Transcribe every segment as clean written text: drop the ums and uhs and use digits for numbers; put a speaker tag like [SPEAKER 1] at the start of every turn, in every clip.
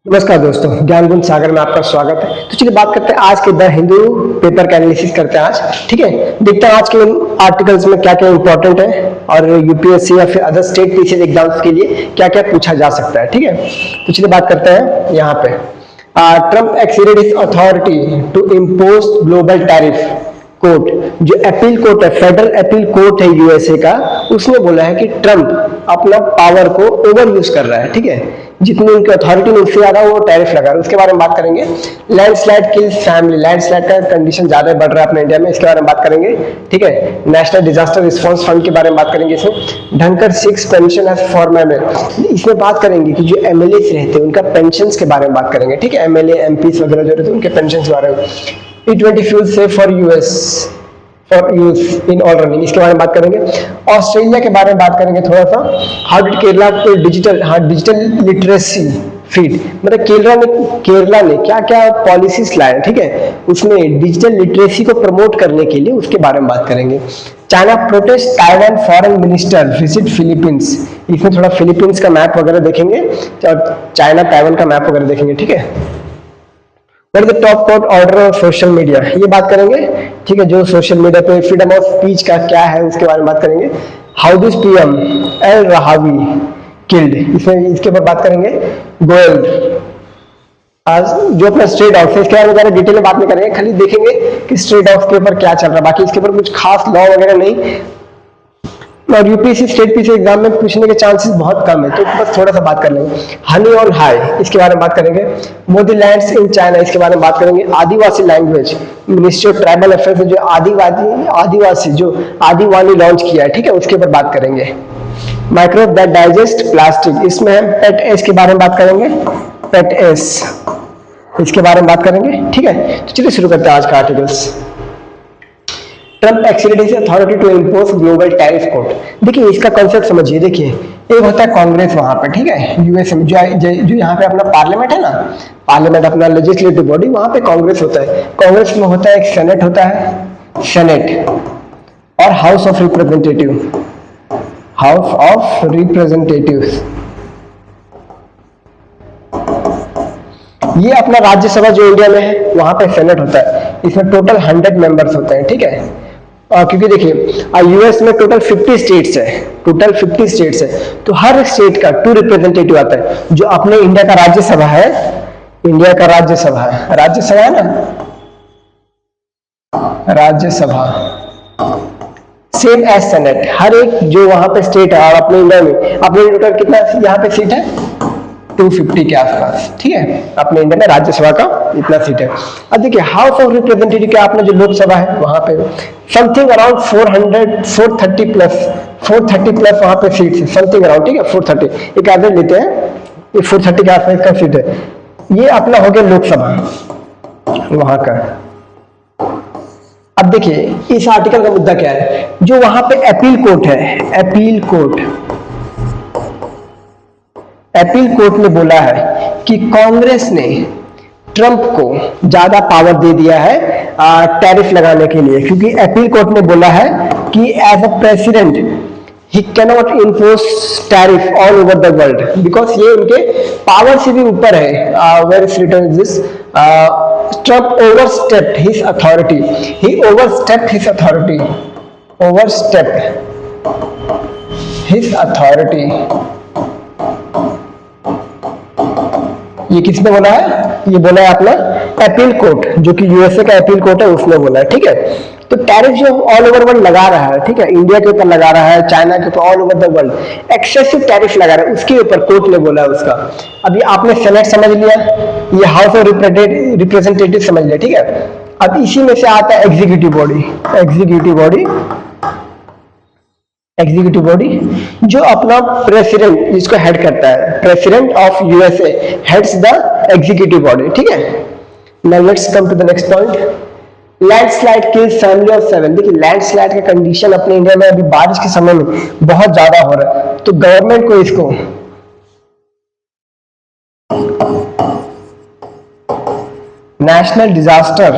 [SPEAKER 1] नमस्कार दोस्तों, ज्ञान गुण सागर में आपका स्वागत है। तो चलिए बात करते हैं आज के द हिंदू पेपर का एनालिसिस करते हैं आज। ठीक है, देखते हैं आज के इन आर्टिकल्स में क्या क्या इंपॉर्टेंट है और यूपीएससी या फिर अदर स्टेट टीचर एग्जाम्स के लिए क्या क्या पूछा जा सकता है। ठीक है, तो चलिए बात करते हैं यहाँ पे। Trump exceeded his authority to impose global tariff. Court, जो अपील कोर्ट है, फेडरल अपील कोर्ट है यूएसए का, उसने बोला है कि ट्रम्प अपना पावर को ओवर यूज कर रहा है। ठीक है, जितनी उनकी अथॉरिटी में उससे ज्यादा वो टैरिफ लगा रहा है। उसके बारे में बात करेंगे। लैंडस्लाइड किल्स फैमिली, लैंडस्लाइड का कंडीशन ज्यादा बढ़ रहा है अपने इंडिया में, इसके बारे में बात करेंगे। ठीक है, नेशनल डिजास्टर रिस्पांस फंड के बारे में बात करेंगे। इसमें ढंकर 6 पेंशन एज फॉर्मर, इसमें बात करेंगे कि जो एमएलए रहते हैं उनका पेंशन के बारे में बात करेंगे। ठीक है, एमएलए एमपी वगैरह जो रहते हैं उनके पेंशन के बारे में। E20 fuel safe for US for use in all running, इसके बारे में बात करेंगे। ऑस्ट्रेलिया के बारे में बात करेंगे थोड़ा सा। हाउ डिड केरला को डिजिटल लिटरेसी फीड, मतलब केरला ने क्या क्या पॉलिसीज लाए। ठीक है, उसमें डिजिटल लिटरेसी को प्रमोट करने के लिए उसके बारे में बात करेंगे। China protest Taiwan foreign minister visit Philippines, इसमें थोड़ा फिलीपींस का मैप वगैरह देखेंगे और चाइना ताइवान का मैप वगैरह देखेंगे। ठीक है, what is the top court order of social media, ये बात करेंगे। ठीक है, जो सोशल मीडिया पे फ्रीडम ऑफ स्पीच का क्या है उसके बारे में बात करेंगे। हाउ दिस पीएम एल रहावी किल्ड, इसमें इसके ऊपर बात करेंगे। गोयल आज जो अपना स्ट्रेट हाउस है, इसके बारे में ज़्यादा डिटेल में बात नहीं करेंगे, खाली देखेंगे कि स्ट्रेट हाउस के ऊपर क्या चल रहा है। बाकी इसके ऊपर कुछ खास लॉ वगैरह नहीं, और यूपीएससी स्टेट पीसी एग्जाम में पूछने के चांसेस बहुत कम है, तो बस थोड़ा सा बात कर लेंगे। हनी ऑन हाई, इसके बारे में बात करेंगे। मोदी लैंड्स इन चाइना, इसके बारे में बात करेंगे। आदिवासी language, ministry of tribal affairs जो आदिवासी लॉन्च किया है। ठीक है, उसके ऊपर बात करेंगे। माइक्रोब दैट डाइजेस्ट प्लास्टिक, इसमें हम पेट एस के बारे में बात करेंगे। पेट एस, इसके बारे में बात करेंगे। ठीक है, तो चलिए शुरू करते हैं आज का articles. Trump exceeded his authority to impose global tariff court. देखिए इसका कॉन्सेप्ट समझिए। देखिए एक होता है कांग्रेस वहां पे, ठीक है, यूएस में जो यहाँ पे अपना पार्लियामेंट है ना, पार्लियामेंट अपना लेजिस्लेटिव बॉडी, वहां पे कांग्रेस होता है। कांग्रेस में होता है एक सेनेट होता है, सेनेट, और house of representative, house of representatives. ये अपना राज्यसभा जो इंडिया में है वहां पे सेनेट होता है। इसमें टोटल 100 मेंबर्स होते हैं। ठीक है, क्योंकि देखिए यूएस में टोटल 50 स्टेट्स है, टोटल 50 स्टेट्स है, तो हर स्टेट का 2 रिप्रेजेंटेटिव आता है। जो अपने इंडिया का राज्यसभा है, इंडिया का राज्यसभा है, राज्यसभा है ना, राज्यसभा सेम एज सेनेट, हर एक जो वहां पे स्टेट है। और अपने इंडिया में अपने टोटल कितना यहाँ पे सीट है, 250 के आसपास। ठीक है, अपने इंडिया में राज्यसभा का इतना सीट है। अब देखिए हाउस ऑफ रिप्रेजेंटेटिव का अपना जो लोकसभा है वहां पे समथिंग अराउंड 430 प्लस वहां पे सीट है, समथिंग अराउंड। ठीक है, 430 एक एवरेज लेते हैं, ये 430 के आसपास का सीट है। ये अपना हो गया लोकसभा वहां का। अब देखिए इस आर्टिकल का मुद्दा क्या है, जो वहां पे अपील कोर्ट है, अपील कोर्ट ने बोला है कि कांग्रेस ने ट्रंप को ज्यादा पावर दे दिया है टैरिफ लगाने के लिए, क्योंकि अपील कोर्ट ने बोला है कि as a president he cannot impose tariff all over the world, because ये उनके पावर से भी ऊपर है। Where is written this, Trump overstepped his authority, he overstepped his authority, overstepped his authority. ये किसने बोला है, ये बोला है अपना अपील कोर्ट, जो कि यूएसए का अपील कोर्ट है, उसने बोला है। ठीक है, तो टैरिफ जो ऑल ओवर वर्ल्ड लगा रहा है, ठीक है, इंडिया के ऊपर लगा रहा है, चाइना के ऊपर, all over the world excessive tariff लगा रहा है, उसके ऊपर कोर्ट ने बोला है उसका। अभी आपने सेनेट समझ लिया, ये हाउस ऑफ रिप्रेजेंटेटिव समझ लिया। ठीक है, अब इसी में से आता है एग्जीक्यूटिव बॉडी, एग्जीक्यूटिव बॉडी जो अपना प्रेसिडेंट जिसको हेड करता है, president of USA heads the executive body. ठीक है, now let's come to the next point. Landslide kills family of 7। देखिए लैंडस्लाइड का कंडीशन अपने इंडिया में अभी बारिश के समय में बहुत ज्यादा हो रहा है, तो गवर्नमेंट को इसको नेशनल डिजास्टर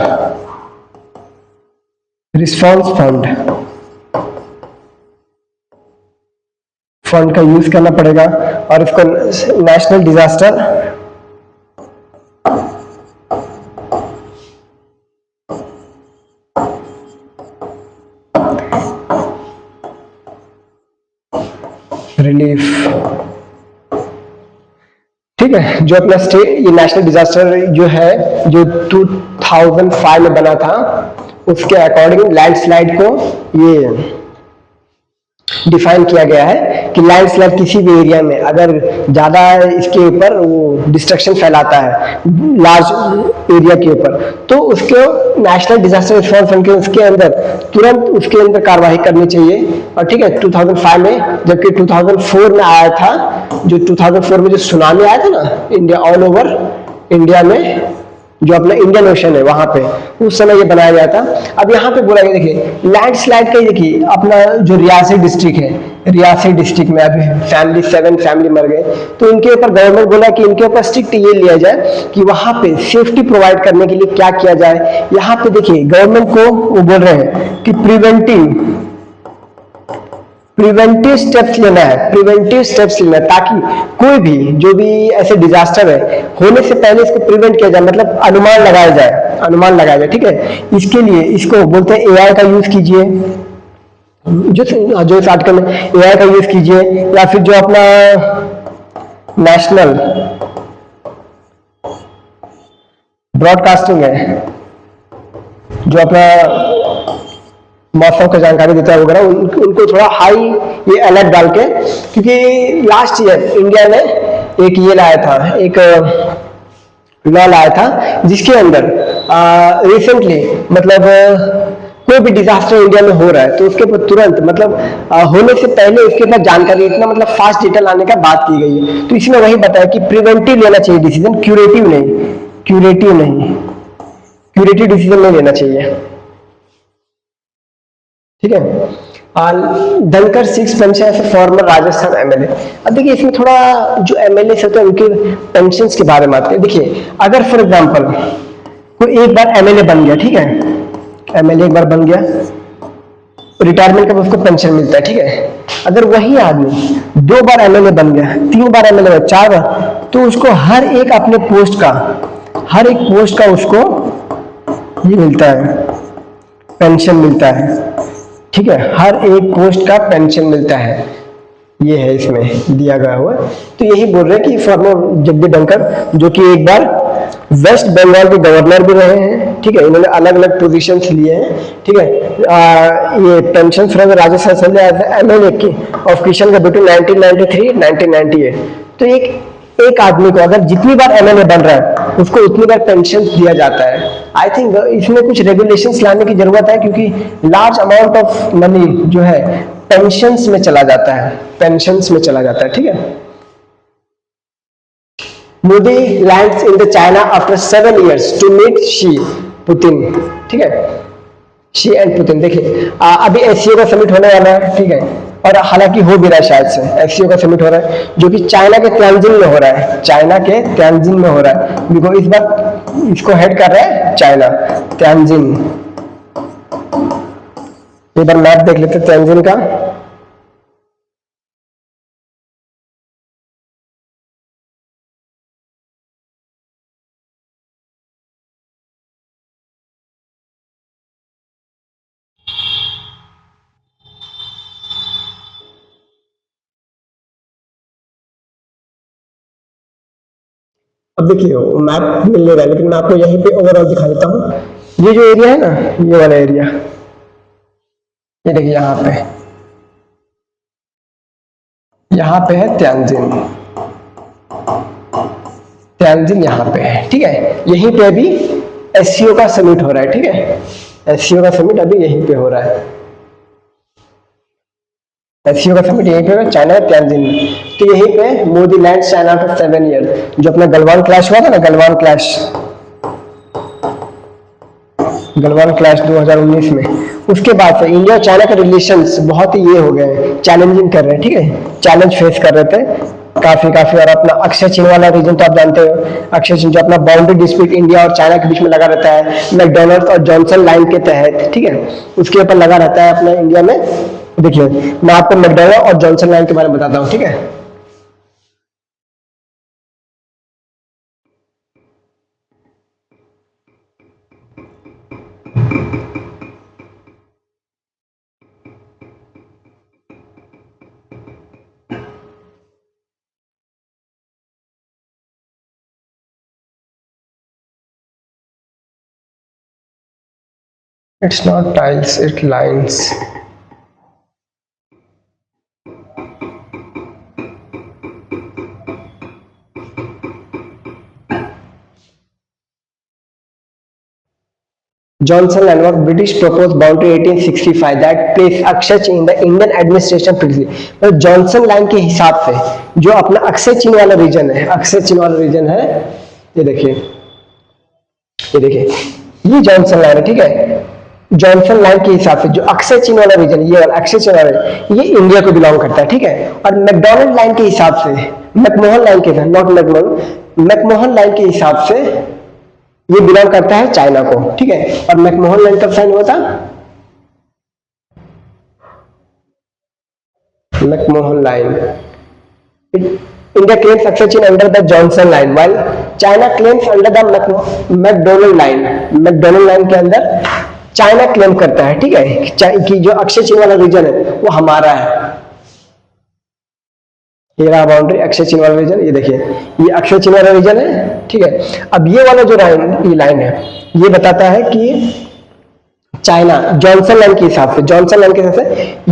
[SPEAKER 1] रिस्पांस फंड का यूज करना पड़ेगा, और इसको नेशनल डिजास्टर रिलीफ, ठीक है। जो अपना स्टेट ये नेशनल डिजास्टर जो है जो 2005 में बना था, उसके अकॉर्डिंग लैंडस्लाइड को ये डिफाइन किया गया है कि लैंडस्लाइड किसी भी एरिया में अगर ज्यादा इसके ऊपर वो डिस्ट्रक्शन फैलाता है लार्ज एरिया के ऊपर, तो उसको नेशनल डिजास्टर रिस्पॉन्स फंड के उसके अंदर तुरंत उसके अंदर कार्रवाई करनी चाहिए। और ठीक है, 2005 में, जबकि 2004 में आया था, जो 2004 में जो सुनामी आया था ना इंडिया, ऑल ओवर इंडिया में, जो अपना इंडियन ओशन है वहां पे, उस समय ये बनाया गया था। अब यहाँ पे बोला गया, देखिए लैंडस्लाइड का, देखिए अपना जो रियासी डिस्ट्रिक्ट है, रियासी डिस्ट्रिक्ट में अभी 7 फैमिली मर गए, तो इनके ऊपर गवर्नमेंट बोला कि इनके ऊपर स्ट्रिक्ट ये लिया जाए कि वहां पे सेफ्टी प्रोवाइड करने के लिए क्या किया जाए। यहाँ पे देखिए गवर्नमेंट को वो बोल रहे हैं कि प्रिवेंटिव स्टेप्स लेना है, प्रिवेंटिव स्टेप्स लेना है, ताकि कोई भी जो भी ऐसे डिजास्टर है होने से पहले इसको प्रिवेंट किया जाए, मतलब अनुमान लगाया जाए, अनुमान लगाया जाए। ठीक है, इसके लिए इसको बोलते हैं एआई का यूज कीजिए, जो इस आर्टिकल में एआई का यूज कीजिए, या फिर जो अपना नेशनल ब्रॉडकास्टिंग है, जो अपना मौसम की जानकारी देता है वगैरह, उनको थोड़ा हाई ये अलर्ट डाल के, क्योंकि लास्ट ईयर इंडिया ने एक ये लाया था, एक लॉ लाया था जिसके अंदर रिसेंटली मतलब कोई भी डिजास्टर इंडिया में हो रहा है तो उसके ऊपर तुरंत मतलब होने से पहले उसके ऊपर जानकारी इतना मतलब फास्ट डेटा लाने का बात की गई है। तो इसमें वही बताया कि प्रिवेंटिव लेना चाहिए डिसीजन, क्यूरेटिव नहीं, क्यूरेटिव डिसीजन नहीं लेना चाहिए। ठीक है, धनकर 6 पेंशन है फॉर्मर राजस्थान एमएलए। अब देखिए इसमें थोड़ा जो एमएलए होते हैं उनके पेंशन्स के बारे में बात करें। देखिए अगर फॉर एग्जांपल कोई एक बार एमएलए बन गया, ठीक है, एमएलए एक बार बन गया, रिटायरमेंट के बाद उसको पेंशन मिलता है। ठीक है, अगर वही आदमी 2 बार एमएलए बन गया, 3 बार एमएलए, 4 बार, तो उसको हर एक अपने पोस्ट का उसको ये मिलता है, पेंशन मिलता है। ठीक है, हर एक पोस्ट का पेंशन मिलता है, ये है इसमें दिया गया हुआ। तो यही बोल रहे हैं कि फॉर्मर जगदीप धनखड़, जो कि एक बार वेस्ट बंगाल के गवर्नर भी रहे हैं, ठीक है, इन्होंने अलग अलग पोजीशंस लिए हैं। ठीक है, ये pension from Rajasthan assembly MLA की ऑफ किशन का बिटवीन 1993 1998। तो एक आदमी को अगर जितनी बार एमएलए बन रहा है उसको उतनी बार पेंशन दिया जाता है। आई थिंक इसमें कुछ रेगुलेशंस लाने की जरूरत है, क्योंकि लार्ज अमाउंट ऑफ मनी जो है पेंशन्स में चला जाता है, पेंशन्स में चला जाता है। ठीक है, Modi lands in the China after 7 years to meet Xi Putin. ठीक है, शी एंड पुतिन। देखिए अभी एससीओ का समिट होने वाला है, ठीक है, और हालांकि हो भी रहा है, शायद से एससीओ का समिट हो रहा है जो कि चाइना के त्यांजिन में हो रहा है, चाइना के त्यांजिन में हो रहा है। बिकॉज इस बार इसको हेड कर रहा है चाइना, त्यांजिन। एक बार मैप देख लेते हैं त्यांजिन का। अब देखिए मैप मिल नहीं रहा है, लेकिन मैं आपको यहीं पे ओवरऑल दिखा देता हूँ। ये जो एरिया है ना, ये वाला एरिया, ये देखिए यहाँ पे है त्यांजिन, त्यांजिन यहाँ पे है। ठीक है, यहीं पे अभी एससीओ का समिट हो रहा है। ठीक है, एससीओ का समिट अभी यहीं पे हो रहा है, एससीओ का समिट यहीं पे चाइना त्यांजिन में। तो यहीं पे Modi land China after 7 years, जो अपना गलवान क्लैश हुआ था ना, गलवान क्लैश 2019 में, उसके बाद से इंडिया और चाइना के रिलेशंस बहुत ही ये हो गए, चैलेंजिंग कर रहे हैं। ठीक है, चैलेंज फेस कर रहे थे काफी। और अपना अक्षय चीन वाला रीजन तो आप जानते हो, अक्षय चीन जो अपना बाउंड्री डिस्प्यूट इंडिया और चाइना के बीच में लगा रहता है, मैकडोनल्ड और जॉनसन लाइन के तहत। ठीक है, उसके ऊपर लगा रहता है अपना इंडिया में। देखिए मैं आपको मैकडोनल्ड और जॉनसन लाइन के बारे में बताता हूँ। ठीक है, It's not tiles, it's lines. Johnson Land was British proposed boundary 1865 that placed Akshay चीन in the Indian administration previously. तो जॉनसन लाइन के हिसाब से जो अपना अक्षय चीन वाला रीजन है, अक्षय चीन वाला रीजन है, ये देखिए, ये देखिए, ये जॉनसन लाइन है, ठीक है। जॉनसन लाइन के हिसाब से जो अक्षय चीन वाला रीजन, ये वाला अक्षय चीन वाला, ये इंडिया को बिलोंग करता है, ठीक है। और मैकडोनल्ड लाइन के हिसाब से, मैकमोहन लाइन के, नॉट मैकडोनल्ड, मैकमोहन लाइन के हिसाब से ये बिलोंग करता है चाइना को, ठीक है। और मैकमोहन लाइन कब साइन हुआ था? McMahon line, India claims Aksai Chin under the Johnson line while China claims under the McDonald line. McDonald line के अंदर चाइना क्लेम करता है, ठीक है, कि जो अक्षय चीन वाला रीजन है वो हमारा है। ये रहा बाउंड्री, अक्षय चीन वाला रीजन, ये देखिए, ये अक्षय चीन वाला रीजन है, ठीक है। अब ये वाला जो लाइन है, ये बताता है कि चाइना जॉनसन लाइन के हिसाब से, जॉनसन लाइन के हिसाब से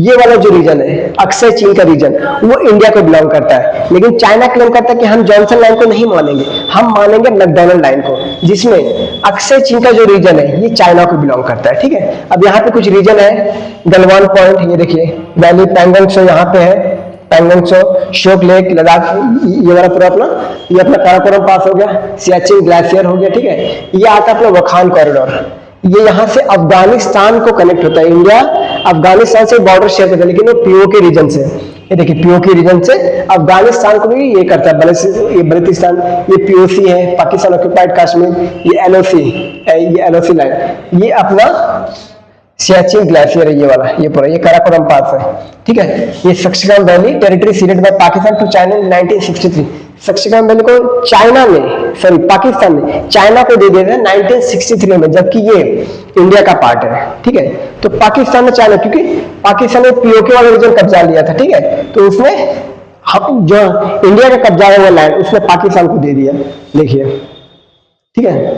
[SPEAKER 1] ये वाला जो रीजन है, अक्षय चीन का रीजन, वो इंडिया को बिलोंग करता है। लेकिन चाइना क्लेम करता है कि हम जॉनसन लाइन को नहीं मानेंगे, हम मानेंगे मैकडोनल्ड लाइन को, जिसमें अक्षय चीन का जो रीजन है ये चाइना को बिलोंग करता है, ठीक है। अब यहाँ पे कुछ रीजन है, गलवान पॉइंट, ये देखिए, वैली पैंगोंग त्सो यहाँ पे है, पैंगोंग त्सो, शोक लेक, लद्दाख, ये वाला पूरा अपना, ये अपना काराकोरम पास हो गया, सियाचिन ग्लेशियर हो गया, ठीक है। ये आता है अपना वखान कॉरिडोर, ये यहाँ से अफगानिस्तान को कनेक्ट होता है। इंडिया अफगानिस्तान से बॉर्डर शेयर करता है, लेकिन वो पीओके रीजन से, ये देखिए, पीओके रीजन से अफगानिस्तान को भी ये करता है। ये बलूचिस्तान, ये पीओसी है, पाकिस्तान ऑक्यूपाइड कश्मीर, ये एलओसी, ये एलओसी लाइन, ये अपना सियाचिन ग्लेशियर है, ये वाला, ये पूरा, ये काराकोरम पास है, ठीक है। ये Shaksgam valley territory ceded by Pakistan to China in 1963। Shaksgam valley को चाइना ने, सॉरी पाकिस्तान ने चाइना को दे दिया था 1963 में, जबकि ये इंडिया का पार्ट है, ठीक है। तो पाकिस्तान ने चाइना, क्योंकि पाकिस्तान ने पीओके वाला रीजन कब्जा लिया था, ठीक है, तो उसने जो इंडिया का कब्जा है वो लैंड उसने पाकिस्तान को दे दिया, देखिए, ठीक है।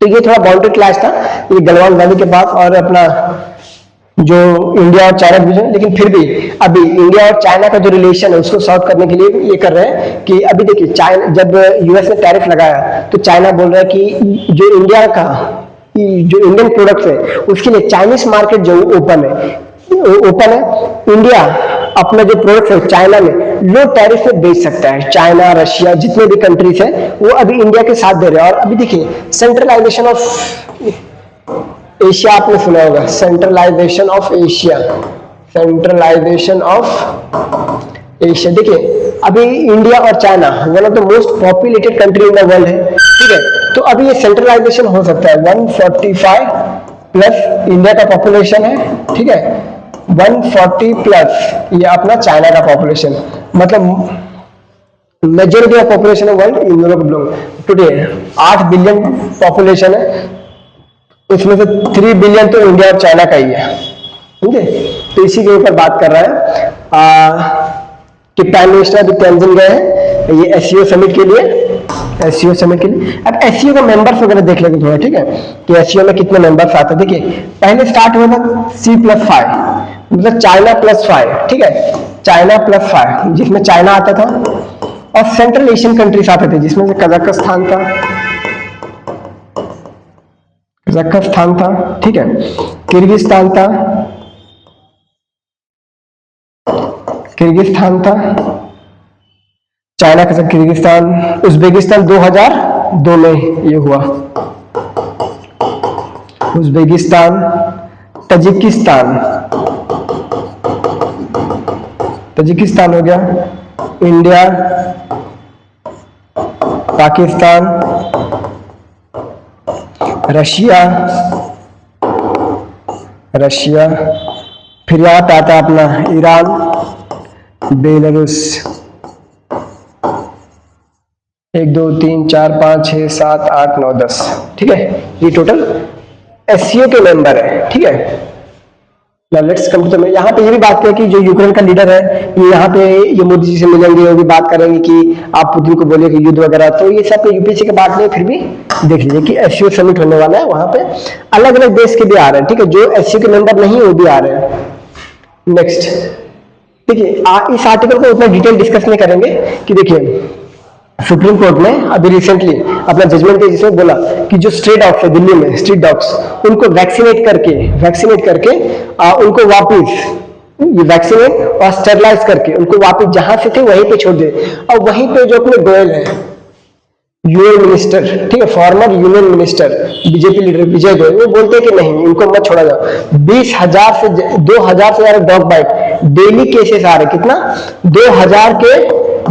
[SPEAKER 1] तो ये थोड़ा बाउंड्री क्लैश था, ये गलवान वैली के पास और अपना जो इंडिया और चाइना डिवीजन। लेकिन फिर भी अभी इंडिया और चाइना का जो रिलेशन है उसको सॉल्व करने के लिए ये कर रहे हैं कि अभी देखिए, चाइना जब यूएस ने टैरिफ लगाया तो चाइना बोल रहा है कि जो इंडिया का, जो इंडियन प्रोडक्ट्स है उसके लिए चाइनीज मार्केट जो ओपन है, इंडिया अपना जो प्रोडक्ट है चाइना में लो टैरिफ पे बेच सकता है। चाइना, रशिया, जितने भी कंट्रीज हैं वो अभी इंडिया के साथ दे रहे हैं। और अभी देखिए, सेंट्रलाइजेशन ऑफ एशिया आपने सुना होगा, centralisation of Asia, centralisation of Asia. देखिए, अभी इंडिया और China one of the most populated country in the world है, ठीक है। तो अभी ये सेंट्रलाइजेशन हो सकता है। 145 प्लस इंडिया का पॉपुलेशन है, ठीक है, 140 प्लस ये अपना चाइना का पॉपुलेशन, मतलब मेजॉरिटी ऑफ पॉपुलेशन है world in Europe belong today. 8 billion population है, उसमें से 3 बिलियन तो इंडिया और चाइना का ही है, ठीक है। तो इसी के ऊपर बात कर रहा है कि प्राइम मिनिस्टर अभी तेंजिन गए हैं ये एससीओ समिट के लिए, एससीओ समिट के लिए। अब एससीओ का मेंबर्स वगैरह देख लेंगे थोड़ा, ठीक है, कि एससीओ में कितने मेंबर्स आते हैं। देखिए, पहले स्टार्ट हुआ था C+5, मतलब चाइना +5, ठीक है, चाइना +5, जिसमें चाइना आता था और सेंट्रल एशियन कंट्रीज आते थे, जिसमें से कजाकिस्तान था, ठीक है, किर्गिस्तान था, चाइना के साथ किर्गिस्तान, उज्बेकिस्तान 2002 में ये हुआ, उज्बेकिस्तान, तजिकिस्तान हो गया, इंडिया, पाकिस्तान, रशिया, फिर यहाँ पे आता है अपना ईरान, बेलारूस, 1 2 3 4 5 6 7 8 9 10, ठीक है। ये टोटल एससीओ के मेंबर है, ठीक है। Now let's come to the यहाँ पे ये भी बात करें कि जो यूक्रेन का लीडर है ये यहाँ पे ये मोदी जी से मिलेंगे, वो भी बात करेंगे कि आप पुतिन को बोलिए कि युद्ध वगैरह, तो ये सब यूपीएससी के बात नहीं, फिर भी देख लीजिए कि एससीओ समिट होने वाला है, वहां पे अलग अलग देश के भी आ रहे हैं, ठीक है, जो एससीओ के मेंबर नहीं है वो भी आ रहे हैं। नेक्स्ट देखिए इस आर्टिकल को उतना डिटेल डिस्कस नहीं करेंगे कि देखिए सुप्रीम कोर्ट ने अभी रिसेंटली अपना जजमेंट है जिसमें बोला कि जो स्ट्रीट डॉग्स है दिल्ली में, स्ट्रीट डॉग्स, उनको वैक्सीनेट करके उनको वापस ये वैक्सीनेट और स्टेरलाइज करके उनको वापस जहां से थे वहीं पे छोड़ दे। और वहीं पे जो अपने गोयल है यूनियन मिनिस्टर, ठीक है, former union minister BJP leader Vijay Goel, वो बोलते हैं कि नहीं इनको मत छोड़ा जाओ। 20,000 से 2,000 से ज्यादा डॉग बाइट डेली केसेस आ रहे, कितना 2,000 के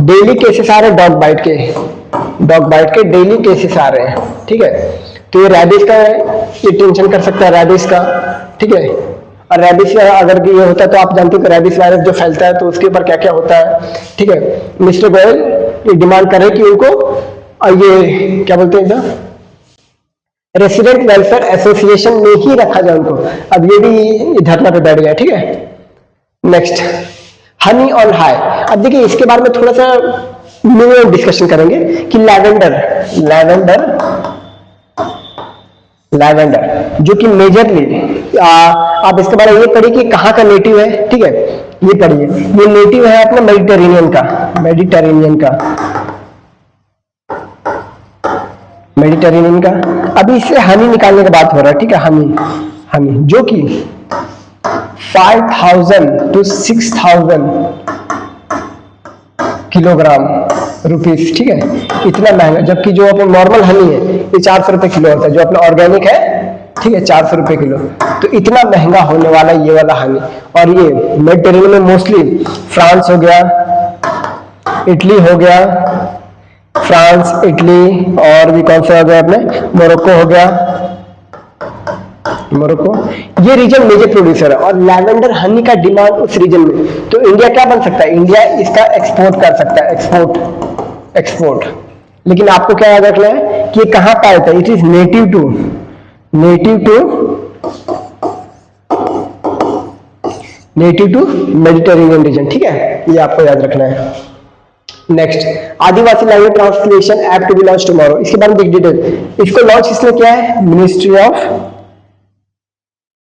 [SPEAKER 1] डेली केसेस आ रहे, डॉग बाइट के डेली केसेस आ रहे हैं, ठीक है। तो ये रैबिस का है, ये टेंशन कर सकता है रैबिस का, ठीक है। और रैबिस अगर ये होता है तो आप जानते हो कि रैबिस वायरस जो फैलता है तो उसके ऊपर क्या क्या होता है, ठीक है। मिस्टर गोयल ये डिमांड कर रहे कि उनको ये क्या बोलते हैं रेसिडेंट वेलफेयर एसोसिएशन में ही रखा जाए उनको। अब ये भी धरना पे बैठ गया, ठीक है। Next Honey on high. अब देखिए इसके बारे में थोड़ा सा मिनिमम डिस्कशन करेंगे कि लैवेंडर जो कि मेजरली आप इसके बारे में ये पढ़िए कि कहाँ का नेटिव है, ठीक है, ये पढ़िए, ये नेटिव है अपना मेडिटेरेनियन का। अभी इससे हनी निकालने की बात हो रहा है, ठीक है, हनी जो कि 5,000 to 6,000 किलोग्राम रुपीस, ठीक है, इतना महंगा। जबकि जो अपना नॉर्मल हनी है ये 400 रुपए किलो होता है, जो अपना ऑर्गेनिक है, ठीक है, 400 रुपए किलो। तो इतना महंगा होने वाला ये वाला हनी। और ये मेडिटेरेनियन में मोस्टली फ्रांस हो गया, इटली हो गया, फ्रांस, इटली, और भी कौन सा हो गया अपने मोरक्को हो गया, मोरक्को, ये रीजन मेजर प्रोड्यूसर है। और लैवेंडर हनी का डिमांड उस रीजन में, तो इंडिया क्या बन सकता है, इंडिया इसका एक्सपोर्ट कर सकता है, एक्सपोर्ट। लेकिन आपको क्या याद रखना है कि ये कहां पाया था, it is native to Mediterranean region, ठीक है, ये आपको याद रखना है। Next Adivasi language translation app to be launch tomorrow. इसके बारे में डिटेल, इसको लॉन्च किसने किया है, ministry of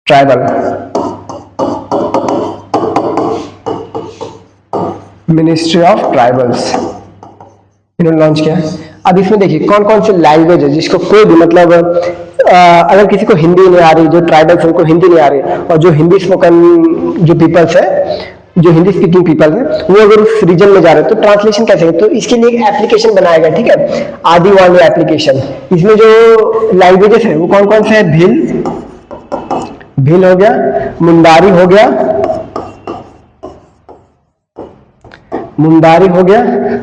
[SPEAKER 1] tribal, ministry of tribals इन्होंने लॉन्च किया। अब इसमें देखिए कौन कौन से लैंग्वेज है जिसको कोई भी मतलब अगर किसी को हिंदी नहीं आ रही, जो ट्राइबल्स उनको हिंदी नहीं आ रही, और जो हिंदी स्पोकन जो पीपल्स है, जो हिंदी स्पीकिंग पीपल है, वो अगर उस रीजन में जा रहे हैं तो ट्रांसलेशन कैसे है, तो इसके लिए एक एप्लीकेशन बनाया गया, ठीक है, आदिवाणी एप्लीकेशन। इसमें जो लैंग्वेजेस है वो कौन कौन से है, भील हो गया, मुंडारी हो गया,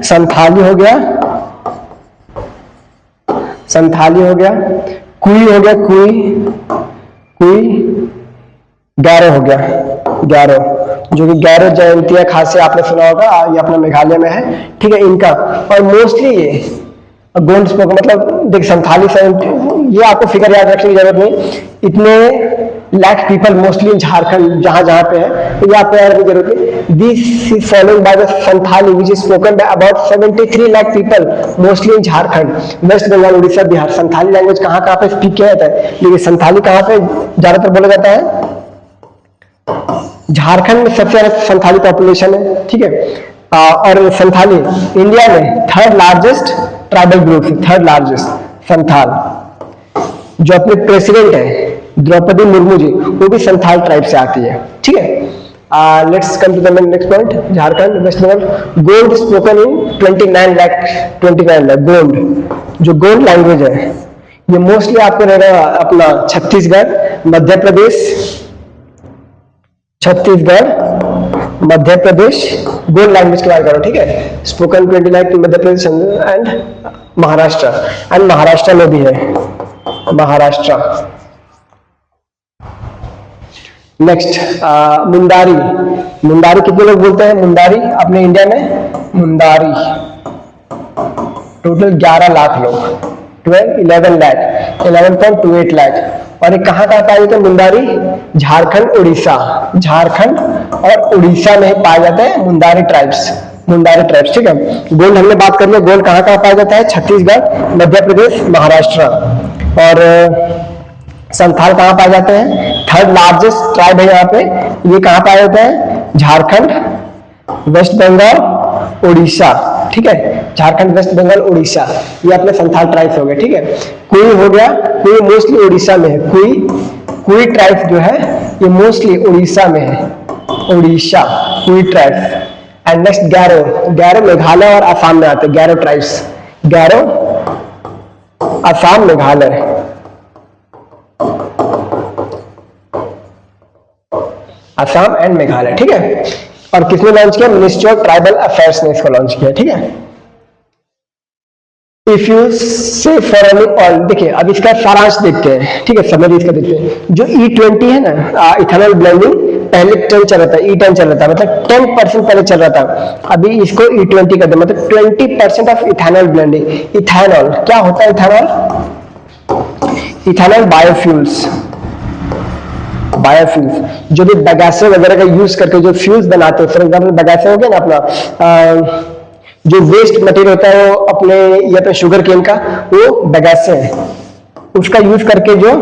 [SPEAKER 1] संथाली हो गया, कुई हो गया, गैरो हो गया, जो कि गैरो जयंतिया खासी आपने सुना होगा, ये अपना मेघालय में है, ठीक है, इनका। और मोस्टली ये गोंड स्पोकन, मतलब देख संथाली से, ये आपको फिगर याद रखने की जरूरत नहीं, इतने लाख पीपल मोस्टली झारखंड जहां पे है, तो ये आपको याद रखने की जरूरत है। This is following by the Santhali which is spoken by about 73 lakh people mostly in Jharkhand, west Bengal, Orissa, Bihar. Santhali language कहाँ पे स्पीक किया जाता है, लेकिन संथाली कहाँ पे ज्यादातर बोला जाता है, झारखंड में सबसे ज्यादा संथाली पॉपुलेशन है, ठीक है। और संथाली इंडिया में थर्ड लार्जेस्ट ट्राइबल ग्रुप है, थर्ड लार्जेस्ट संथाल। जो अपने प्रेसिडेंट है द्रौपदी मुर्मू जी, वो भी संथाल ट्राइब से आती है, ठीक है। Let's come to the next point, Jharkhand, west Bengal. Gond spoken in 29 lakh Gond. जो गोंड लैंग्वेज है ये मोस्टली आपको रहेगा अपना छत्तीसगढ़, मध्य प्रदेश, गोंड लैंग्वेज की बात करो, ठीक है। स्पोकन 20 लाख मध्य प्रदेश एंड महाराष्ट्र में भी है, महाराष्ट्र। नेक्स्ट मुंडारी कितने लोग बोलते हैं, मुंडारी अपने इंडिया में, मुंडारी टोटल 11 लाख लोग, 11.28 लाख। और ये कहाँ कहाँ पाए जाते हैं? मुंदारी, झारखंड, उड़ीसा, झारखंड और उड़ीसा में पाए जाते हैं मुंदारी ट्राइब्स, मुंदारी ट्राइब्स। ठीक है, गोंड हमने बात कर लिया, गोंड कहाँ कहाँ पाया जाता है? छत्तीसगढ़, मध्य प्रदेश, महाराष्ट्र। और संथाल कहाँ पाए जाते हैं? थर्ड लार्जेस्ट ट्राइब है यहाँ पे, ये कहाँ पाया जाता है? झारखंड, वेस्ट बंगाल, उड़ीसा। ठीक है, झारखंड, वेस्ट बंगाल, उड़ीसा, ये अपने संथाल ट्राइब्स हो गए। ठीक है, कुई हो गया, कुई मोस्टली उड़ीसा में है, कुई ट्राइब्स जो है ये मोस्टली उड़ीसा में है, उड़ीसा, कुई tribes. And next Gairo, Gairo Meghalaya और असम में आते हैं, गैरो ट्राइब्स, गैरो असम, मेघालय, असम एंड मेघालय। ठीक है, और किसने लॉन्च किया? मिनिस्ट्री ऑफ ट्राइबल अफेयर्स ने इसको लॉन्च किया। ठीक है, इफ यू से फॉलोइंग ऑल, देखिए अब इसका सारांश देखते हैं। ठीक है, समरी इसका देखते हैं। जो E20 है ना, इथेनॉल ब्लेंडिंग, पहले 10 चल रहा था, E10 चल रहा था, मतलब 10% पहले चल रहा था, अभी इसको E20 कर दे, मतलब 20% ऑफ इथेनॉल ब्लेंडिंग। इथेनॉल क्या होता है? इथेनॉल बायोफ्यूल्स, बायोफ्यूल्स जो भी बगासे वगैरह का यूज करके जो फ्यूल्स बनाते हैं, फॉर एग्जाम्पल बगासे हो गया ना अपना, जो वेस्ट मटेरियल होता है वो अपने या तो शुगर केन का वो बगासे है, उसका यूज करके जो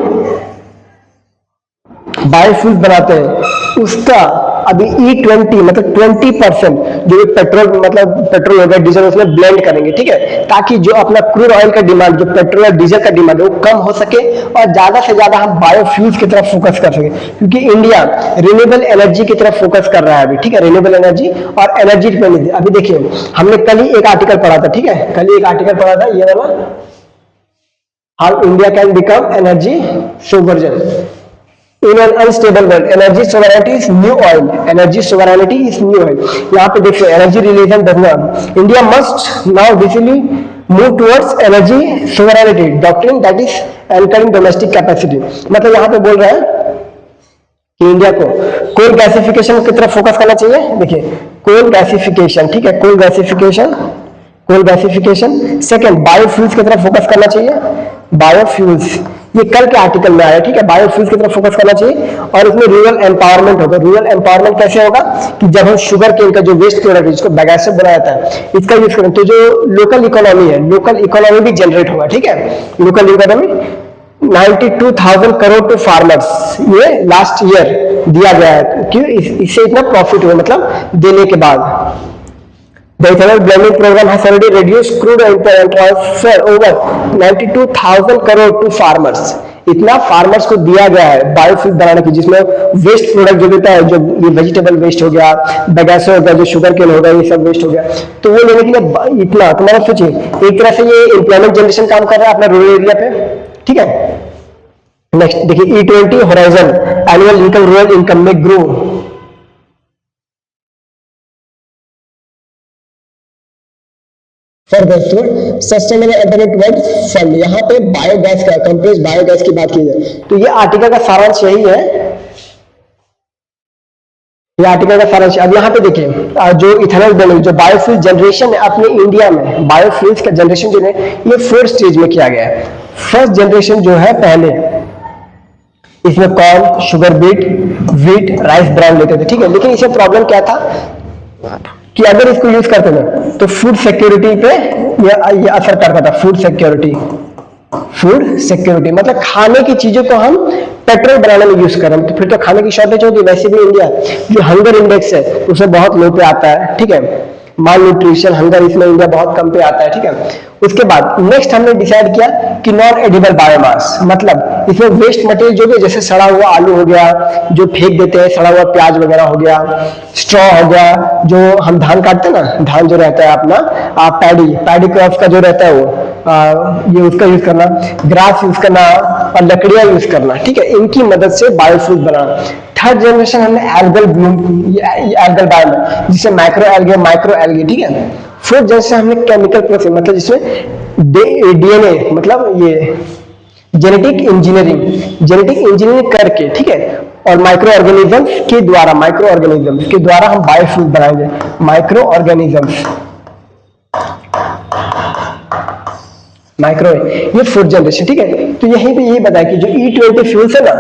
[SPEAKER 1] बायोफ्यूल्स बनाते हैं उसका अभी E20 मतलब 20% जो पेट्रोल मतलब पेट्रोल हो गया, डीजल, उसमें ब्लेंड करेंगे। ठीक है, ताकि जो अपना क्रूड ऑयल का डिमांड, जो पेट्रोल और डीजल का डिमांड है वो कम हो सके और ज्यादा से ज्यादा हम बायोफ्यूल्स की तरफ फोकस कर सके, क्योंकि इंडिया रिन्यूएबल एनर्जी की तरफ फोकस कर रहा है अभी। ठीक है, रिन्यूएबल एनर्जी और एनर्जी डिपेंडेंसी। अभी देखिए हमने कल ही एक आर्टिकल पढ़ा था, ठीक है, कल ही एक आर्टिकल पढ़ा था ये वाला, how India can become energy sovereign in an unstable world. Energy sovereignty is new oil. Energy sovereignty is new oil. यहाँ पे देखिए energy relation does not. India must now decisively move towards energy sovereignty doctrine that is anchoring domestic capacity. मतलब यहाँ पे बोल रहा है कि इंडिया को कोल गैसिफिकेशन की तरफ फोकस करना चाहिए। देखिए कोल गैसिफिकेशन, ठीक है, कोल गैसिफिकेशन। सेकंड बायोफ्यूल्स की तरफ फोकस करना चाहिए, बायोफ्यूल्स, ये कल के आर्टिकल में आया। ठीक है, बायोफ्यूल्स की तरफ फोकस करना चाहिए। और इसमें रूरल एम्पावरमेंट होगा। रूरल एम्पावरमेंट कैसे होगा कि जब हम शुगर केन का जो वेस्ट प्रोडक्ट है जिसको बगासे बनाया जाता है इसका यूज करें तो जो लोकल इकोनॉमी है, लोकल इकोनॉमी भी जनरेट होगा। ठीक है, local economy 92,000 crore to farmers, ये लास्ट ईयर दिया गया है। क्यों? इससे इतना प्रॉफिट हुआ, मतलब देने के बाद। The ethanol blending program has already reduced crude oil transfer over 92,000 crore to farmers. इतना फार्मर्स को दिया गया है बायोफ्यूल बनाने की, जिसमें वेस्ट प्रोडक्ट जो देता है, जो ये वेजिटेबल वेस्ट हो गया, बगासे हो गया, जो शुगर केन हो गया, ये सब वेस्ट हो गया, तो वो लेने के लिए इतना, तो मतलब सोचिए एक तरह से ये एम्प्लॉयमेंट जनरेशन काम कर रहा है अपना रूरल एरिया पे। ठीक है, नेक्स्ट देखिए E20 horizon, annual income, rural income में ग्रो। सस्टेनेबल अल्टरनेटिव फंड, यहाँ पे बायोगैस का, कंप्रेस्ड बायोगैस की बात की जाए तो ये आर्टिकल का सारांश यही है, ये आर्टिकल का सारांश। अब यहाँ पे देखिए जो इथेनॉल ब्लेंडिंग, जो बायोफ्यूल जनरेशन है अपने इंडिया में, बायोफ्यूल्स का जनरेशन जो है ये 4 स्टेज में किया गया है। फर्स्ट जनरेशन जो है पहले इसमें corn, sugar beet, wheat, rice brown लेते थे। ठीक है, लेकिन इसमें प्रॉब्लम क्या था कि अगर इसको यूज करते ना तो फूड सिक्योरिटी पे ये असर करता था। फूड सिक्योरिटी मतलब खाने की चीजों को हम पेट्रोल बनाने में यूज कर रहे हैं, तो फिर तो खाने की शॉर्टेज होगी। वैसे भी इंडिया जो हंगर इंडेक्स है उसमें बहुत लो पे आता है। ठीक है, माल न्यूट्रिशन, हंगर, इसमें इंडिया बहुत कम पे आता है। ठीक है, उसके बाद नेक्स्ट हमने डिसाइड किया कि नॉन एडिबल बायोमास, मतलब इसमें वेस्ट मटेरियल जो भी, जैसे सड़ा हुआ आलू हो गया जो फेंक देते हैं, सड़ा हुआ प्याज वगैरह हो गया, स्ट्रॉ हो गया, जो हम धान काटते हैं ना, धान जो रहता है अपना पैडी क्रॉप्स का जो रहता है वो, ये उसका यूज करना, ग्रास यूज करना और लकड़ियां यूज करना। ठीक है, इनकी मदद से बायोफ्यूल बनाना। थर्ड जनरेशन हमने एल्गल ब्लूम, एल्गल बायो जिसे माइक्रो एल्गे। ठीक है, फोर्थ जनरेशन हमने केमिकल प्रोसेस, मतलब जिसमें डीएनए, मतलब ये जेनेटिक इंजीनियरिंग करके, ठीक है, और माइक्रो ऑर्गेनिजम्स के द्वारा हम बायोफ्यूल बनाएंगे। माइक्रो ऑर्गेनिजम्स माइक्रोवेव, ये फोर्थ जनरेशन, ठीक है। तो यहीं पे ये बताया कि जो E20 फ्यूल्स है ना,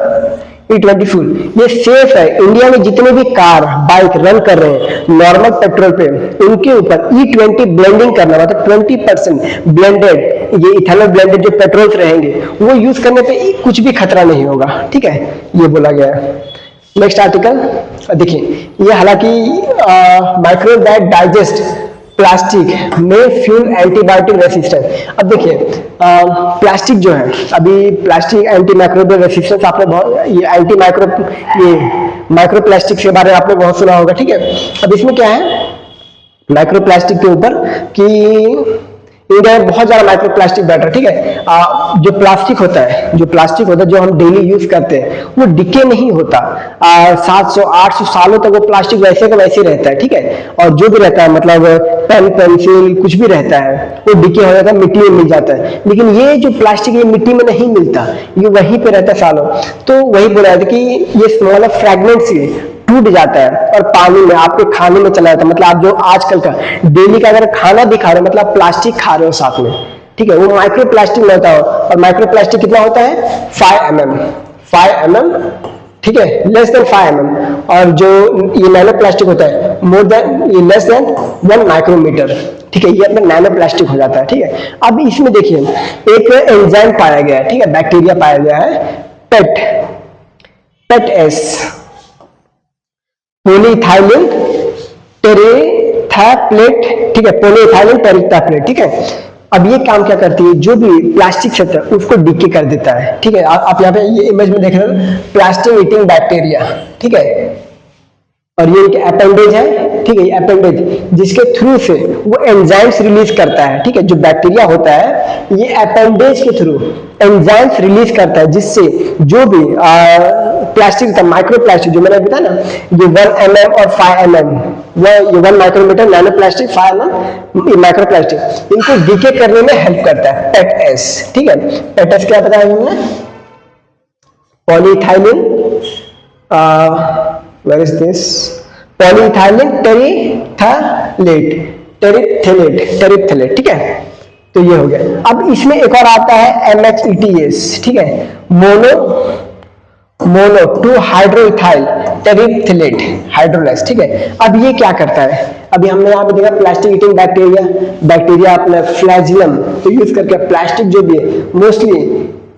[SPEAKER 1] E20 फ्यूल ये सेफ है। इंडिया में जितने भी कार बाइक रन कर रहे हैं नॉर्मल पेट्रोल पे, उनके ऊपर E20 ब्लेंडिंग करना, मतलब 20% ब्लेंडेड, ये इथेनॉल ब्लेंडेड जो पेट्रोल रहेंगे वो यूज करने पे कुछ भी खतरा नहीं होगा, ठीक है, ये बोला गया है। नेक्स्ट आर्टिकल देखिए, ये हालांकि माइक्रोवेव दैट डाइजेस्ट प्लास्टिक में फ्यूल एंटीबायोटिक रेसिस्टेंस। अब देखिए प्लास्टिक जो है, अभी प्लास्टिक एंटी माइक्रोबियल रेसिस्टेंस आपने बहुत, ये एंटी माइक्रो, ये माइक्रो प्लास्टिक के बारे में आपने बहुत सुना होगा, ठीक है। अब इसमें क्या है माइक्रो प्लास्टिक के ऊपर कि इंडिया में बहुत ज्यादा माइक्रो प्लास्टिक बैठ रहा है, ठीक है। जो प्लास्टिक होता है, जो हम डेली यूज करते हैं वो डिके नहीं होता, 700-800 सालों तक वो प्लास्टिक वैसे का वैसे रहता है, ठीक है। और जो भी रहता है मतलब पेन पेंसिल कुछ भी रहता है वो डिके हो जाता है, मिट्टी में मिल जाता है। लेकिन ये जो प्लास्टिक ये मिट्टी में नहीं मिलता, ये वहीं पे रहता है सालों। तो वही बोला जाता है कि ये स्मॉल फ्रैगमेंट्स टूट जाता है और पानी में आपके खाने में चला जाता है। मतलब आप जो आजकल का डेली का अगर खाना भी खा रहे हो, मतलब प्लास्टिक खा रहे हो साथ में, ठीक है, वो माइक्रो प्लास्टिक में होता है। और माइक्रो प्लास्टिक कितना होता है 5 mm, ठीक है, लेस देन 5 mm। और जो ये नैनो प्लास्टिक होता है मोर देन, ये लेस देन 1 माइक्रोमीटर, ठीक है, ये अपना नैनो प्लास्टिक हो जाता है, ठीक है। अब इसमें देखिए एक एंजाइम पाया गया है, ठीक है, बैक्टीरिया पाया गया है, पेट एस, पॉलीइथाइलिन टेरेथाप्लेट, ठीक है, पॉलीइथाइलिन टेरेथाप्लेट, ठीक है। अब ये काम क्या करती है, जो भी प्लास्टिक से होता है उसको डिके कर देता है, ठीक है। आप यहाँ पे ये इमेज में देख रहे हो प्लास्टिक ईटिंग बैक्टीरिया, ठीक है, और ये एक अपेंडेज है, ठीक है, ये अपेंडेज जिसके थ्रू से वो एंजाइम्स रिलीज करता है, ठीक है। जो बैक्टीरिया होता है ये अपेंडेज के थ्रू एंजाइम्स रिलीज करता है, जिससे जो भी प्लास्टिक का माइक्रो प्लास्टिक जो मैंने बताया ना, ये 1 mm और 5 mm, ये 1 micrometre nano plastic, 5 mm micro plastic, इनको डीके करने में हेल्प करता है पेट एस, ठीक है। पेट एस क्या बताया हमने, polyethylene, where is this, polyethylene terephthalate, ठीक है। तो ये हो गया। अब इसमें एक और आता है MHETS, ठीक है, मोनो 2 हाइड्रोइथाइल टेरिप्थलेट हाइड्रोलेस, ठीक है। अब ये क्या करता है, अभी हमने यहाँ पे देखा प्लास्टिक ईटिंग बैक्टीरिया अपना फ्लैजिलम तो यूज करके प्लास्टिक जो भी है मोस्टली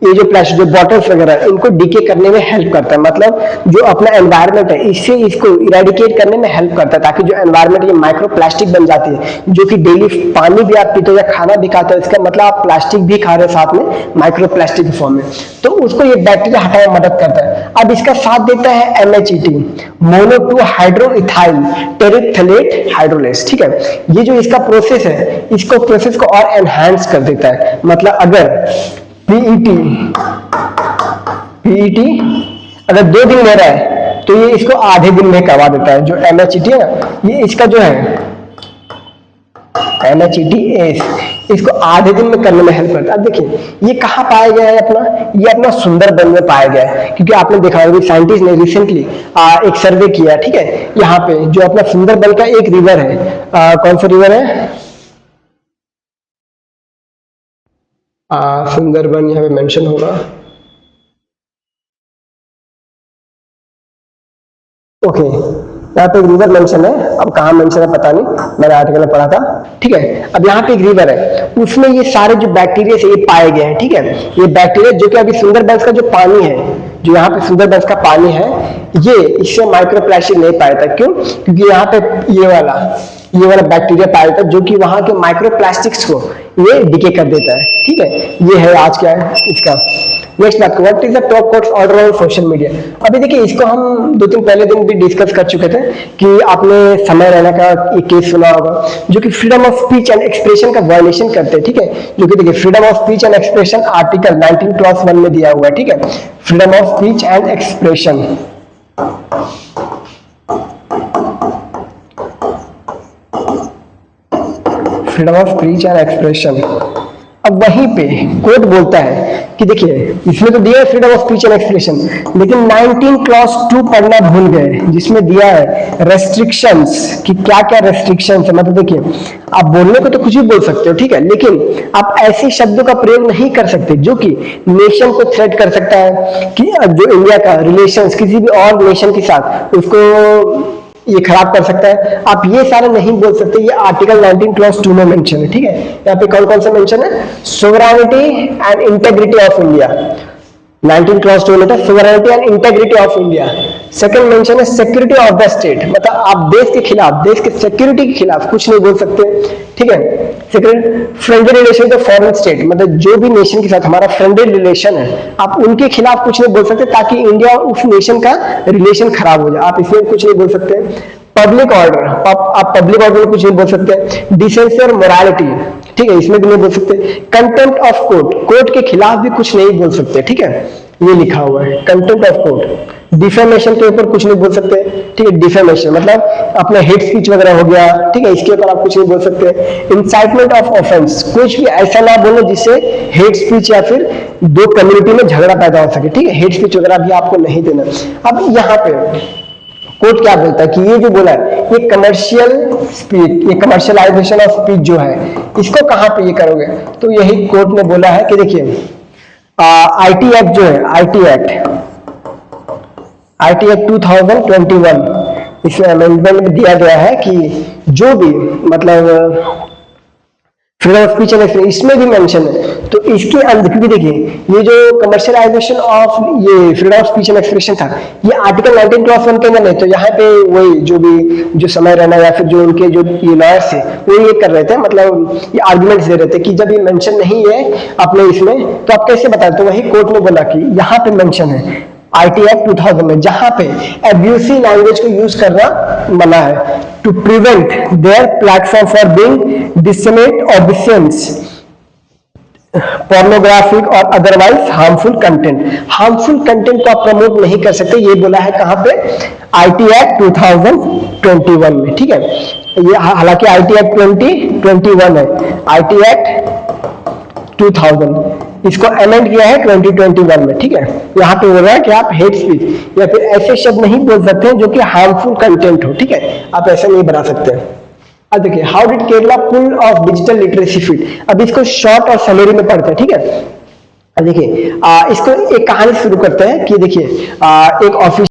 [SPEAKER 1] ये जो प्लास्टिक जो बॉटल्स वगैरह इनको डीके करने में हेल्प करता है। मतलब जो अपना एनवायरनमेंट है इससे इसको इरेडिकेट करने में हेल्प करता है, ताकि जो एनवायरनमेंट ये माइक्रो प्लास्टिक बन जाती है, जो कि डेली पानी भी आप पीते हो या खाना भी खाते हो, इसका मतलब आप प्लास्टिक भी खा रहे हो साथ में माइक्रो प्लास्टिक के फॉर्म में, तो उसको ये बैक्टीरिया हटाने में मदद करता है। अब इसका साथ देता है MHET, मोनो 2 हाइड्रोइथाइल टेरिप्थलेट हाइड्रोलेस, ठीक है। ये जो इसका प्रोसेस है, इसको प्रोसेस को और एनहांस कर देता है। मतलब अगर PET अगर 2 दिन ले रहा है तो ये इसको आधे दिन में करवा देता है। जो MHET है ना, ये इसका जो है MHETS, इसको आधे दिन में करने में हेल्प करता है। अब देखिए ये कहाँ पाया गया है अपना, ये अपना सुंदरबन में पाया गया है, क्योंकि आपने देखा होगा साइंटिस्ट ने रिसेंटली एक सर्वे किया, ठीक है। यहाँ पे जो अपना सुंदरबन का एक रिवर है, कौन सा रिवर है, सुंदरबन यहाँ पे मेंशन होगा, ओके, यहाँ पे एक रिवर मेंशन है। अब कहाँ मेंशन है पता नहीं, मैंने आर्टिकल में पढ़ा था, ठीक है। अब यहाँ पे एक रिवर है, उसमें ये सारे जो बैक्टीरिया से ये पाए गए हैं, ठीक है। ये बैक्टीरिया जो कि अभी सुंदरबन का जो पानी है, जो यहाँ पे सुंदरबन का पानी है, ये इससे माइक्रोप्लास्टिक नहीं पाया था। क्यों? क्योंकि यहाँ पे ये वाला बैक्टीरिया पाया था जो कि वहां के माइक्रोप्लास्टिक्स को ये डिके कर देता है, ठीक है। ये है आज क्या है इसका। नेक्स्ट बात, what is the top course order on social media. अभी देखिए इसको हम 2-3 पहले दिन भी डिस्कस कर चुके थे कि आपने समय रहने का एक केस सुना होगा, जो कि freedom of speech and expression का वायलेशन करते हैं, ठीक है। जो कि देखिए freedom of speech and expression article 19 clause 1 में दिया हुआ है, ठीक है। Freedom of speech and expression, freedom of speech and expression. अब वहीं पे कोर्ट बोलता है कि देखिए इसमें तो दिया है freedom of speech and expression, लेकिन 19 क्लॉज 2 पढ़ना भूल गए, जिसमें दिया है रेस्ट्रिक्शंस कि क्या क्या रेस्ट्रिक्शंस है। मतलब देखिए आप बोलने को तो कुछ भी बोल सकते हो, ठीक है, लेकिन आप ऐसे शब्दों का प्रयोग नहीं कर सकते जो कि नेशन को थ्रेट कर सकता है, कि जो इंडिया का रिलेशंस किसी भी और नेशन के साथ उसको ये खराब कर सकता है। आप ये सारे नहीं बोल सकते, ये आर्टिकल 19 क्लॉज 2 में मेंशन है, ठीक है। यहाँ पे कौन कौन सा मेंशन है? Sovereignty and integrity of India, 19 clause 2 में था sovereignty and integrity of India. Second mention है सिक्योरिटी ऑफ द स्टेट, मतलब आप देश के खिलाफ, देश के सिक्योरिटी के खिलाफ कुछ नहीं बोल सकते, ठीक है। Second, friendly relation with foreign state, मतलब जो भी नेशन के साथ हमारा फ्रेंडली रिलेशन है आप उनके खिलाफ कुछ नहीं बोल सकते, ताकि इंडिया और उस नेशन का रिलेशन खराब हो जाए, आप इसमें कुछ नहीं बोल सकते। पब्लिक ऑर्डर, आप पब्लिक ऑर्डर में कुछ नहीं बोल सकते। डिसेंसी और मोरालिटी, ठीक है, इसमें भी नहीं बोल सकते। कंटेम्प्ट ऑफ कोर्ट, कोर्ट के खिलाफ भी कुछ नहीं बोल सकते, ठीक है, ये लिखा हुआ है कंटेम्प्ट ऑफ कोर्ट। डिफेमेशन के ऊपर कुछ नहीं बोल सकते, ठीक है, डिफेमेशन मतलब अपने हेट स्पीच वगैरह हो गया, ठीक है, इसके ऊपर आप कुछ नहीं बोल सकते। इंसाइटमेंट ऑफ ऑफेंस, कुछ भी ऐसा ना बोलो जिससे हेट स्पीच या फिर दो कम्युनिटी में झगड़ा पैदा हो सके, ठीक है, हेट स्पीच वगैरह भी आपको नहीं देना। अब यहाँ पे कोर्ट क्या बोलता है कि ये जो बोला है ये कमर्शियल स्पीच, ये कमर्शियलाइजेशन ऑफ स्पीच जो है इसको कहां पे ये करोगे, तो यही कोर्ट ने बोला है कि देखिए आईटी एक्ट जो है, आईटी एक्ट 2021, इसमें अमेंडमेंट में दिया गया है कि जो भी मतलब freedom of speech and expression इसमें भी मेंशन है, तो इसके अंदर क्योंकि देखिए ये जो कमर्शियलाइजेशन ऑफ ये freedom of speech and expression था ये आर्टिकल 19 क्लॉज 1 के अंदर नहीं, तो यहाँ पे वही जो भी जो समय रहना या फिर जो उनके जो ये लॉयर्स थे वो ये कर रहे थे, मतलब ये आर्गुमेंट्स दे रहे थे कि जब ये मेंशन नहीं है अपने इसमें तो आप कैसे बताएं, तो वही कोर्ट ने बोला कि यहाँ पे मेंशन है आईटी एक्ट 2000 में, जहां पे एब्यूसिव लैंग्वेज को यूज करना मना है, to prevent their platform for being disseminate और डिसेंस पोर्नोग्राफिक और otherwise harmful content, harmful content को आप प्रमोट नहीं कर सकते, ये बोला है कहां पे? आईटी एक्ट 2021 में, ठीक है। ये हालांकि आईटी एक्ट 2021 है, आईटी एक्ट 2000 इसको अमेंड किया है 2021 में, ठीक है। यहाँ पे बोल रहा है कि आप हेट स्पीच या फिर ऐसे शब्द नहीं बोल सकते जो कि हार्मफुल कंटेंट हो, ठीक है, आप ऐसा नहीं बना सकते। अब देखिए how did Kerala pull off digital literacy feat, अब इसको शॉर्ट और समरी में पढ़ते हैं, ठीक है। अब देखिए इसको एक कहानी शुरू करते हैं कि देखिए एक ऑफिस